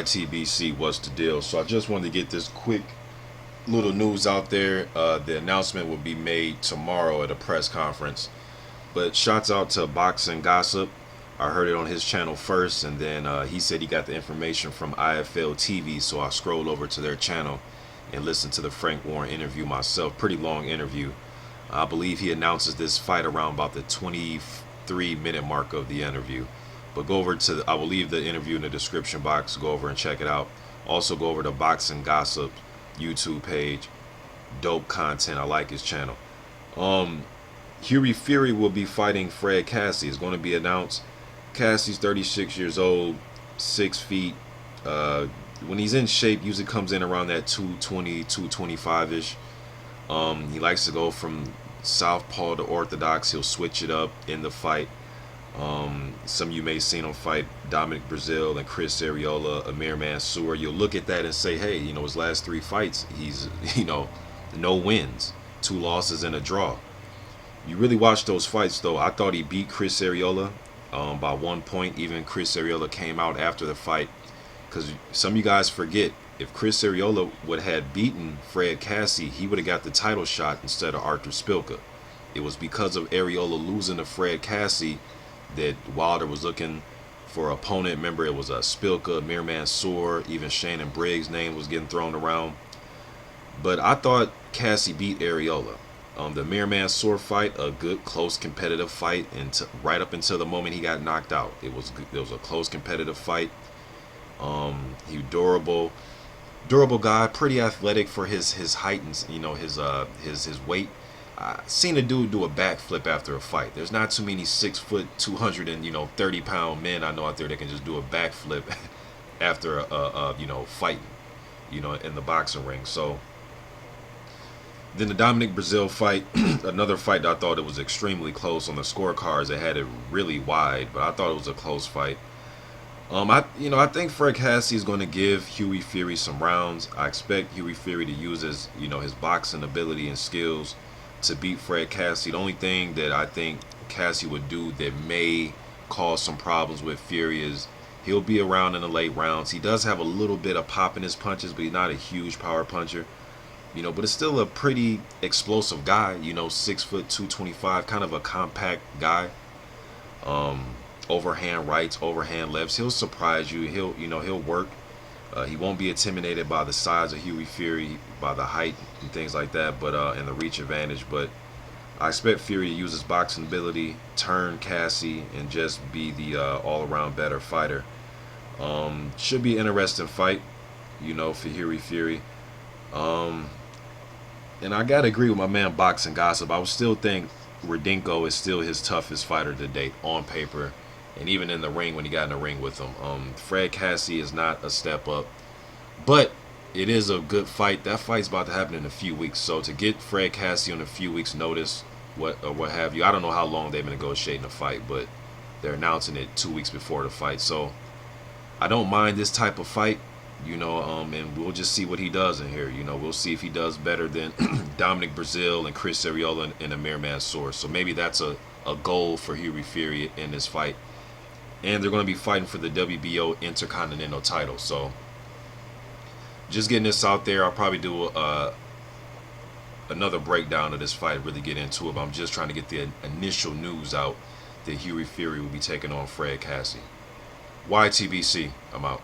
YTBC, what's the deal? So I just wanted to get this quick little news out there. The announcement will be made tomorrow at a press conference. But shouts out to Boxing Gossip. I heard it on his channel first, and then he said he got the information from IFL TV. So I scrolled over to their channel and listened to the Frank Warren interview myself. Pretty long interview. I believe he announces this fight around about the 23-minute mark of the interview. But go over to, I will leave the interview in the description box. Go over and check it out. Also go over to Boxing Gossip YouTube page. Dope content. I like his channel. Hughie Fury will be fighting Fred Kassi. It's going to be announced. Kassi's 36 years old, 6 feet. When he's in shape, usually comes in around that 220, 225-ish. He likes to go from southpaw to orthodox. He'll switch it up in the fight. Some of you may have seen him fight Dominic Brazil and Chris Arreola, Amir Mansour. You'll look at that and say, hey, his last 3 fights, he's, no wins, 2 losses and a draw. You really watch those fights, though. I thought he beat Chris Arreola by 1 point. Even Chris Arreola came out after the fight. Because some of you guys forget, if Chris Arreola would have beaten Fred Kassi, he would have got the title shot instead of Arthur Spilka. It was because of Arreola losing to Fred Kassi that Wilder was looking for an opponent. Remember, it was Spilka, Amir Mansour, even Shannon Briggs' name was getting thrown around. But I thought Kassi beat Arreola. The Amir Mansour fight, a good, close, competitive fight, and right up until the moment he got knocked out, it was a close, competitive fight. He durable guy, pretty athletic for his height and his weight. I seen a dude do a backflip after a fight. There's not too many 6 foot, 230-pound men I know out there that can just do a backflip after fighting, in the boxing ring. So then the Dominic Brazil fight, another fight that I thought it was extremely close on the scorecards. They had it really wide, but I thought it was a close fight. I think Fred Kassi is going to give Hughie Fury some rounds. I expect Hughie Fury to use his boxing ability and skills to beat Fred Kassi. The only thing that I think Kassi would do that may cause some problems with Fury is he'll be around in the late rounds. He does have a little bit of pop in his punches, but he's not a huge power puncher. But it's still a pretty explosive guy. 6 foot, 225, kind of a compact guy. Overhand rights, overhand lefts. He'll surprise you. He'll work. He won't be intimidated by the size of Hughie Fury, by the height and things like that, but and the reach advantage. But I expect Fury to use his boxing ability, turn Kassi, and just be the all-around better fighter. Should be an interesting fight, for Hughie Fury. And I gotta agree with my man Boxing Gossip. I would still think Radenko is still his toughest fighter to date on paper, and even in the ring when he got in the ring with him. Fred Kassi is not a step up, but it is a good fight. That fight's about to happen in a few weeks, so to get Fred Kassi on a few weeks' notice, what have you, I don't know how long they've been negotiating the fight, but they're announcing it 2 weeks before the fight. So I don't mind this type of fight, and we'll just see what he does in here. We'll see if he does better than Dominic Brazil and Chris Arreola and Amir Mansour. So maybe that's a goal for Hughie Fury in this fight. And they're going to be fighting for the WBO Intercontinental title. So just getting this out there. I'll probably do another breakdown of this fight, really get into it. But I'm just trying to get the initial news out that Hughie Fury will be taking on Fred Kassi. YTBC, I'm out.